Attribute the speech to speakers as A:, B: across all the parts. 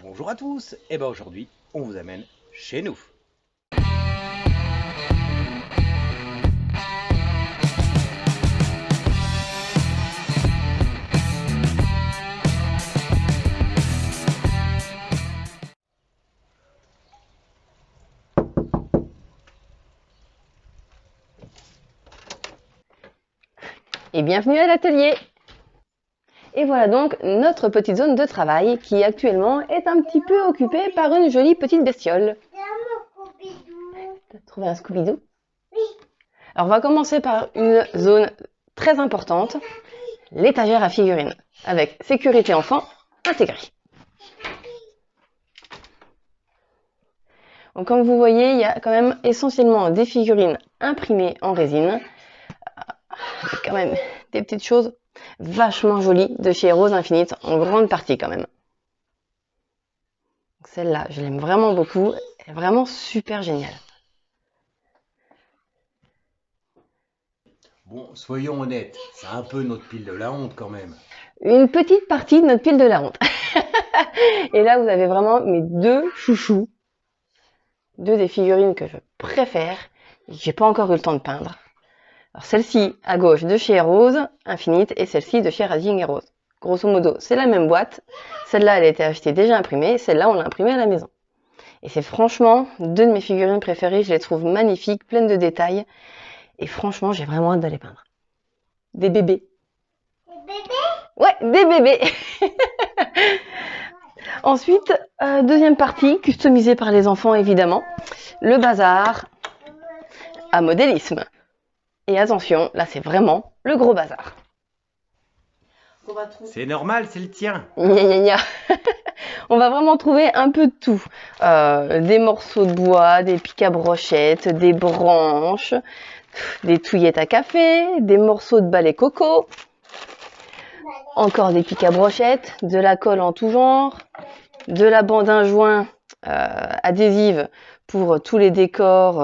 A: Bonjour à tous, et bien aujourd'hui on vous amène chez nous.
B: Et bienvenue à l'atelier. Et voilà donc notre petite zone de travail qui actuellement est un petit peu occupée par une jolie petite bestiole. T'as trouvé un Scooby-Doo?
C: Oui.
B: Alors on va commencer par une zone très importante, l'étagère à figurines, avec sécurité enfant intégrée. Donc comme vous voyez, il y a quand même essentiellement des figurines imprimées en résine. C'est quand même des petites choses vachement jolies de chez Rose Infinite, en grande partie quand même. Celle-là, je l'aime vraiment beaucoup, elle est vraiment super géniale.
A: Bon, soyons honnêtes, c'est un peu notre pile de la honte quand même.
B: Une petite partie de notre pile de la honte. Et là, vous avez vraiment mes deux chouchous, deux des figurines que je préfère, j'ai pas encore eu le temps de peindre. Alors celle-ci à gauche de chez Rose Infinite et celle-ci de chez Raging et Rose. Grosso modo, c'est la même boîte. Celle-là, elle a été achetée déjà imprimée. Celle-là, on l'a imprimée à la maison. Et c'est franchement deux de mes figurines préférées. Je les trouve magnifiques, pleines de détails. Et franchement, j'ai vraiment hâte d'aller peindre. Des bébés.
C: Des bébés?
B: Ouais, des bébés. Ensuite, deuxième partie, customisée par les enfants évidemment. Le bazar à modélisme. Et attention, là c'est vraiment le gros bazar.
A: C'est normal, c'est le tien.
B: Gna gna gna. On va vraiment trouver un peu de tout. Des morceaux de bois, des pics à brochettes, des branches, des touillettes à café, des morceaux de balai coco, encore des pics à brochettes, de la colle en tout genre, de la bande à joint adhésive pour tous les décors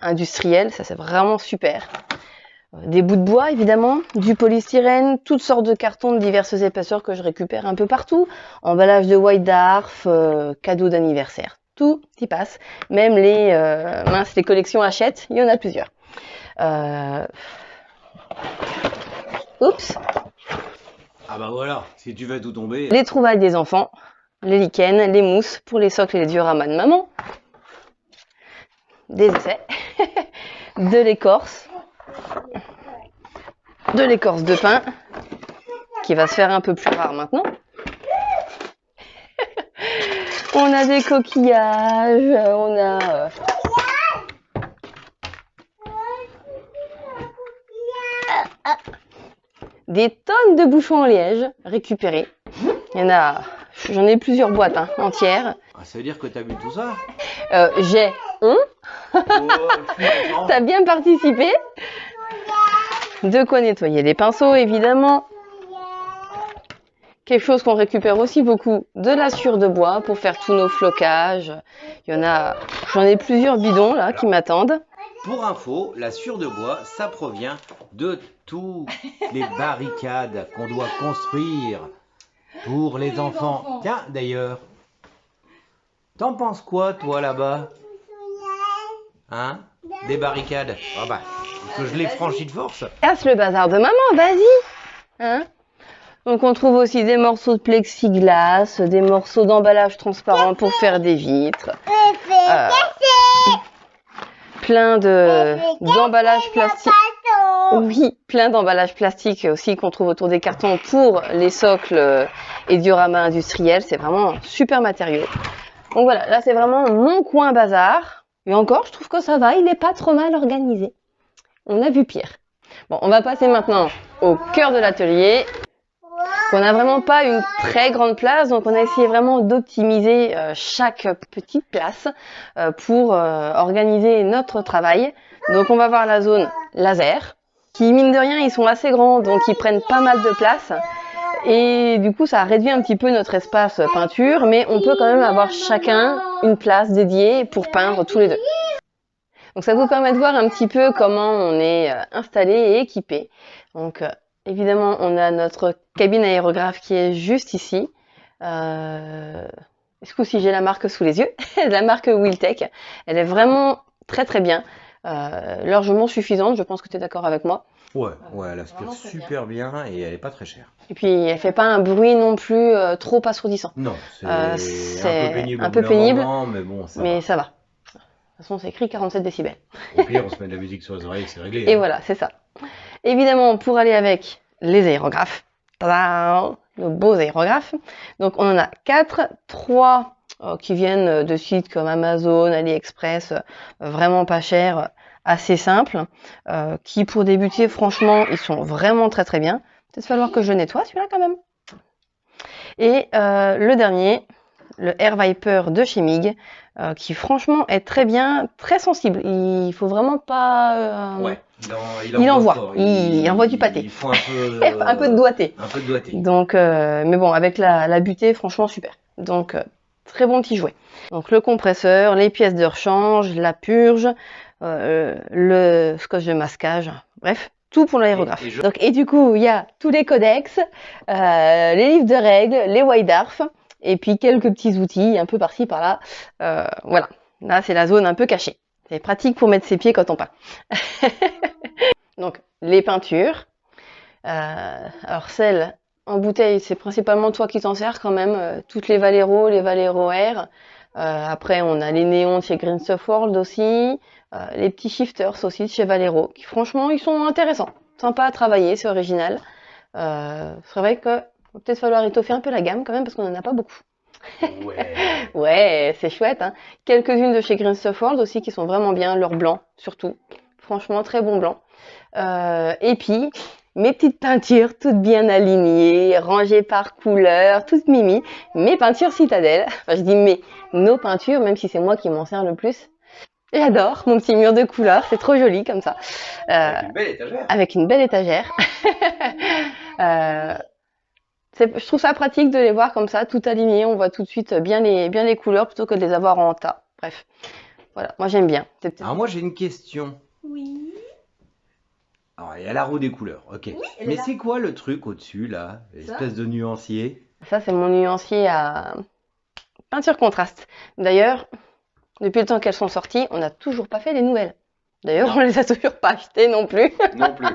B: industriels, ça c'est vraiment super. Des bouts de bois évidemment, du polystyrène, toutes sortes de cartons de diverses épaisseurs que je récupère un peu partout, emballage de white dwarf, cadeaux d'anniversaire, tout y passe, même les les collections Hachette, il y en a plusieurs. Oups.
A: Ah bah voilà, si tu veux tout tomber.
B: Les trouvailles des enfants, les lichens, les mousses pour les socles et les dioramas de maman, des essais, de l'écorce de pin, qui va se faire un peu plus rare maintenant. On a des coquillages, on a des tonnes de bouchons en liège récupérés. Il y en a, j'en ai plusieurs boîtes entières.
A: Ah, ça veut dire que t'as vu tout ça?
B: J'ai T'as bien participé. De quoi nettoyer les pinceaux, évidemment. Quelque chose qu'on récupère aussi beaucoup, de la sciure de bois pour faire tous nos flocages. J'en ai plusieurs bidons là qui m'attendent.
A: Pour info, la sciure de bois, ça provient de toutes les barricades qu'on doit construire pour les enfants. Tiens, d'ailleurs, t'en penses quoi, toi, là-bas? Hein? Des barricades? Ah bah, que je les franchis de force.
B: Casse le bazar de maman, vas-y. Hein? Donc on trouve aussi des morceaux de plexiglas, des morceaux d'emballage transparent pour faire des vitres. Plein d'emballages plastiques. Oui, plein d'emballages plastiques aussi qu'on trouve autour des cartons pour les socles et dioramas industriels. C'est vraiment super matériaux. Donc voilà, là c'est vraiment mon coin bazar. Et encore, je trouve que ça va, il n'est pas trop mal organisé. On a vu pire. Bon, on va passer maintenant au cœur de l'atelier. On n'a vraiment pas une très grande place, donc on a essayé vraiment d'optimiser chaque petite place pour organiser notre travail. Donc on va voir la zone laser, qui mine de rien, ils sont assez grands, donc ils prennent pas mal de place. Et du coup, ça réduit un petit peu notre espace peinture, mais on peut quand même avoir chacun une place dédiée pour peindre tous les deux. Donc ça vous permet de voir un petit peu comment on est installé et équipé. Donc évidemment, on a notre cabine aérographe qui est juste ici. Ce coup-ci, j'ai la marque sous les yeux, la marque Wiltech. Elle est vraiment très très bien, largement suffisante, je pense que tu es d'accord avec moi.
A: Ouais, elle aspire super bien et elle est pas très chère.
B: Et puis, elle fait pas un bruit non plus trop assourdissant.
A: Non, c'est
B: un peu pénible,
A: moment, mais bon, ça
B: mais
A: va.
B: ça va. De toute façon, c'est écrit 47 décibels.
A: Au pire, on se met de la musique sur les oreilles, c'est réglé.
B: Et voilà, c'est ça. Évidemment, pour aller avec les aérographes, tadam, nos beaux aérographes. Donc, on en a 4, 3 qui viennent de sites comme Amazon, AliExpress, vraiment pas chers, assez simples, qui pour débuter, franchement, ils sont vraiment très très bien. Peut-être falloir que je nettoie celui-là quand même. Et le dernier, le Air Viper de chez Mig, qui franchement est très bien, très sensible. Il faut vraiment pas... il envoie du pâté.
A: Il faut un peu,
B: un peu de doigté.
A: Un peu de doigté.
B: Donc, mais bon, avec la butée, franchement super. Donc, très bon petit jouet. Donc, le compresseur, les pièces de rechange, la purge, le scotch de masquage, bref, tout pour l'aérographe. Et du coup, il y a tous les codex, les livres de règles, les WIDARF, et puis quelques petits outils un peu par-ci, par-là. Voilà, là, c'est la zone un peu cachée. C'est pratique pour mettre ses pieds quand on peint. Donc, les peintures. Alors, celles en bouteille, c'est principalement toi qui t'en sers quand même. Toutes les Valero, les Valero Air. Après, on a les néons de chez Green Stuff World aussi. Les petits shifters aussi de chez Valero, qui franchement, ils sont intéressants. Sympa à travailler, c'est original. C'est vrai que va peut-être falloir étoffer un peu la gamme quand même, parce qu'on en a pas beaucoup. Ouais, c'est chouette. Hein. Quelques-unes de chez Green Stuff World aussi, qui sont vraiment bien. Leur blanc, surtout. Franchement, très bon blanc. Et puis, mes petites peintures, toutes bien alignées, rangées par couleur, toutes mimi. Mes peintures citadelles. Enfin, je dis nos peintures, même si c'est moi qui m'en sers le plus. J'adore mon petit mur de couleurs, c'est trop joli comme ça.
A: Avec une belle étagère.
B: Avec une belle étagère. Je trouve ça pratique de les voir comme ça, tout aligné. On voit tout de suite bien les couleurs plutôt que de les avoir en tas. Bref, voilà, moi j'aime bien.
A: Alors moi j'ai une question.
C: Oui.
A: Alors il y a la roue des couleurs, ok.
C: Oui,
A: mais c'est quoi le truc au-dessus là, l'espèce de nuancier?
B: Ça c'est mon nuancier à peinture contraste. D'ailleurs, depuis le temps qu'elles sont sorties, on n'a toujours pas fait les nouvelles. D'ailleurs, on les a toujours pas achetées non plus.
A: Non plus.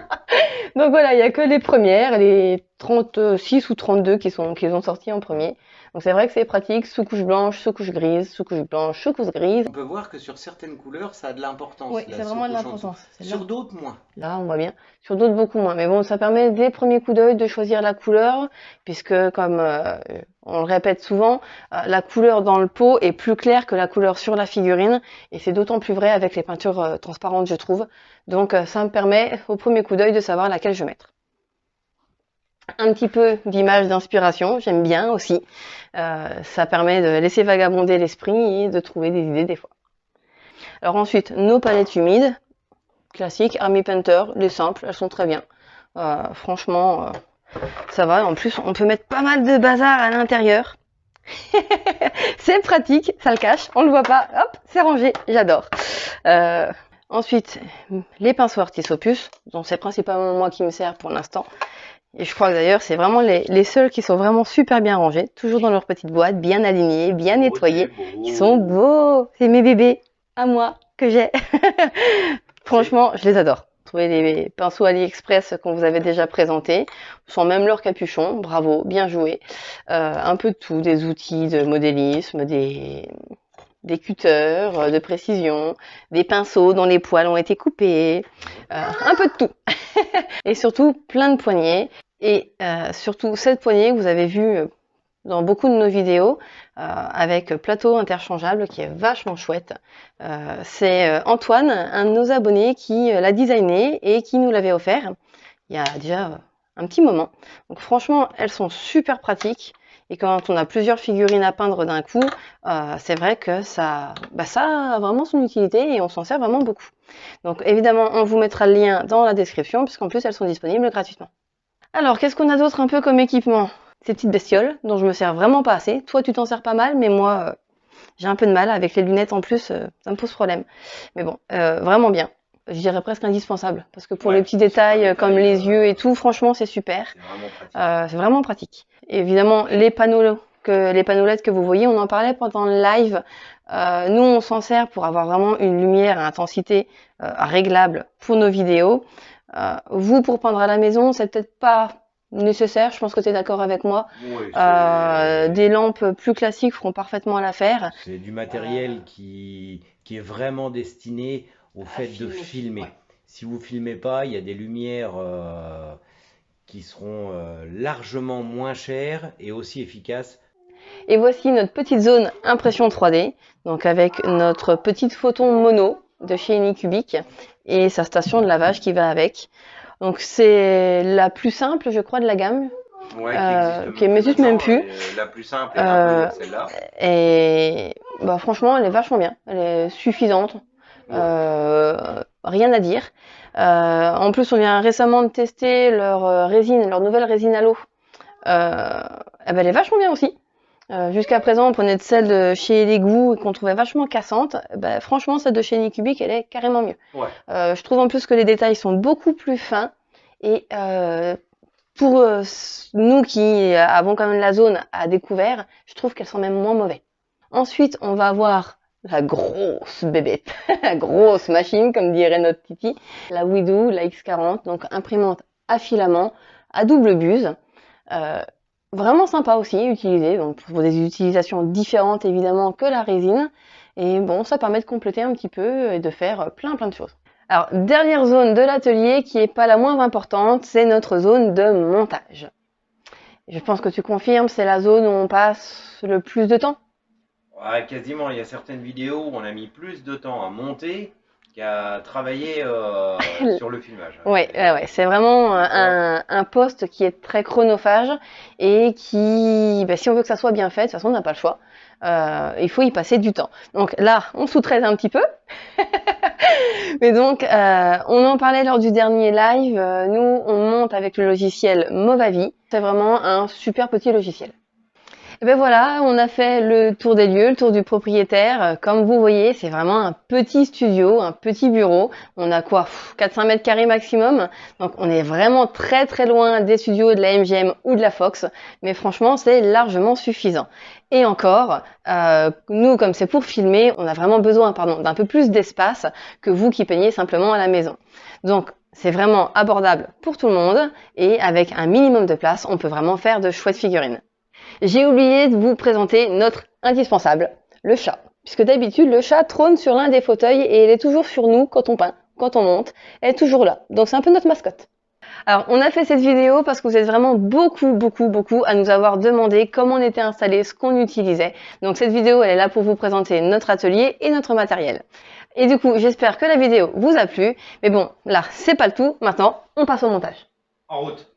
B: Donc voilà, il n'y a que les premières, les 36 ou 32 qui ont sorti en premier. Donc c'est vrai que c'est pratique, sous-couche blanche, sous-couche grise, sous-couche blanche, sous-couche grise.
A: On peut voir que sur certaines couleurs, ça a de l'importance.
B: Oui, c'est vraiment de l'importance.
A: Sur d'autres, moins.
B: Là, on voit bien. Sur d'autres, beaucoup moins. Mais bon, ça permet dès le premier coup d'œil de choisir la couleur, puisque comme on le répète souvent, la couleur dans le pot est plus claire que la couleur sur la figurine. Et c'est d'autant plus vrai avec les peintures transparentes, je trouve. Donc ça me permet au premier coup d'œil de savoir laquelle je vais mettre. Un petit peu d'image d'inspiration, j'aime bien aussi. Ça permet de laisser vagabonder l'esprit et de trouver des idées des fois. Alors ensuite, nos palettes humides, classiques, Army Painter, les simples, elles sont très bien. Franchement, ça va. En plus, on peut mettre pas mal de bazar à l'intérieur. C'est pratique, ça le cache, on le voit pas. Hop, c'est rangé, j'adore. Ensuite, les pinceaux Artis Opus, dont c'est principalement moi qui me sers pour l'instant. Et je crois que d'ailleurs, c'est vraiment les seuls qui sont vraiment super bien rangés, toujours dans leur petite boîte, bien alignés, bien nettoyés. Ils sont beaux, c'est mes bébés à moi que j'ai. Franchement, je les adore. Trouver les pinceaux AliExpress qu'on vous avait déjà présentés, sans même leur capuchon, bravo, bien joué. Un peu de tout, des outils de modélisme, des cutters de précision, des pinceaux dont les poils ont été coupés, un peu de tout. Et surtout, plein de poignées. Et surtout, cette poignée que vous avez vue dans beaucoup de nos vidéos, avec plateau interchangeable qui est vachement chouette. C'est Antoine, un de nos abonnés, qui l'a designé et qui nous l'avait offert il y a déjà un petit moment. Donc franchement, elles sont super pratiques. Et quand on a plusieurs figurines à peindre d'un coup, c'est vrai que ça a vraiment son utilité et on s'en sert vraiment beaucoup. Donc évidemment, on vous mettra le lien dans la description, puisqu'en plus elles sont disponibles gratuitement. Alors, qu'est-ce qu'on a d'autre un peu comme équipement? Ces petites bestioles dont je me sers vraiment pas assez. Toi, tu t'en sers pas mal, mais moi, j'ai un peu de mal. Avec les lunettes en plus, ça me pose problème. Mais bon, vraiment bien. Je dirais presque indispensable. Parce que pour les petits détails comme les yeux et tout, franchement, c'est super. C'est vraiment pratique. Et évidemment, les panneaux que les panneaux LED que vous voyez, on en parlait pendant le live. Nous, on s'en sert pour avoir vraiment une lumière à intensité réglable pour nos vidéos. Vous, pour peindre à la maison, c'est peut-être pas nécessaire. Je pense que tu es d'accord avec moi.
A: Oui,
B: des lampes plus classiques feront parfaitement l'affaire.
A: c'est du matériel qui est vraiment destiné au fait de filmer. Ouais. Si vous filmez pas, il y a des lumières qui seront largement moins chères et aussi efficaces.
B: Et voici notre petite zone impression 3D, donc avec notre petite photon mono de chez Anycubic et sa station de lavage qui va avec. Donc c'est la plus simple, je crois, de la gamme.
A: Ouais,
B: qui n'existe même plus.
A: La plus simple est celle-là.
B: Et bah, franchement, elle est vachement bien. Elle est suffisante. Rien à dire. En plus, on vient récemment de tester leur résine, leur nouvelle résine à l'eau. Elle est vachement bien aussi. Jusqu'à présent, on prenait de celle de chez Lego qu'on trouvait vachement cassante. Franchement, celle de chez Anycubic, elle est carrément mieux. Ouais. Je trouve en plus que les détails sont beaucoup plus fins. Et pour nous qui avons quand même la zone à découvert, je trouve qu'elles sont même moins mauvaises. Ensuite, on va avoir la grosse bébête, la grosse machine, comme dirait notre Titi, la Widow, la X40, donc imprimante à filament, à double buse. Vraiment sympa aussi à utiliser, donc pour des utilisations différentes évidemment que la résine. Et bon, ça permet de compléter un petit peu et de faire plein de choses. Alors, dernière zone de l'atelier qui est pas la moins importante, c'est notre zone de montage. Je pense que tu confirmes, c'est la zone où on passe le plus de temps.
A: Ouais, quasiment, il y a certaines vidéos où on a mis plus de temps à monter qu'à travailler sur le filmage.
B: Ouais, c'est vraiment un poste qui est très chronophage et qui, si on veut que ça soit bien fait, de toute façon on n'a pas le choix. Il faut y passer du temps. Donc là, on sous-traite un petit peu. Mais donc, on en parlait lors du dernier live. Nous, on monte avec le logiciel Movavi. C'est vraiment un super petit logiciel. Et ben voilà, on a fait le tour des lieux, le tour du propriétaire. Comme vous voyez, c'est vraiment un petit studio, un petit bureau. On a quoi, 400 mètres carrés maximum. Donc on est vraiment très loin des studios de la MGM ou de la Fox. Mais franchement, c'est largement suffisant. Et encore, nous, comme c'est pour filmer, on a vraiment besoin d'un peu plus d'espace que vous qui peignez simplement à la maison. Donc c'est vraiment abordable pour tout le monde. Et avec un minimum de place, on peut vraiment faire de chouettes figurines. J'ai oublié de vous présenter notre indispensable, le chat. Puisque d'habitude, le chat trône sur l'un des fauteuils et il est toujours sur nous quand on peint, quand on monte. Elle est toujours là. Donc c'est un peu notre mascotte. Alors, on a fait cette vidéo parce que vous êtes vraiment beaucoup à nous avoir demandé comment on était installé, ce qu'on utilisait. Donc cette vidéo, elle est là pour vous présenter notre atelier et notre matériel. Et du coup, j'espère que la vidéo vous a plu. Mais bon, là, c'est pas le tout. Maintenant, on passe au montage.
A: En route.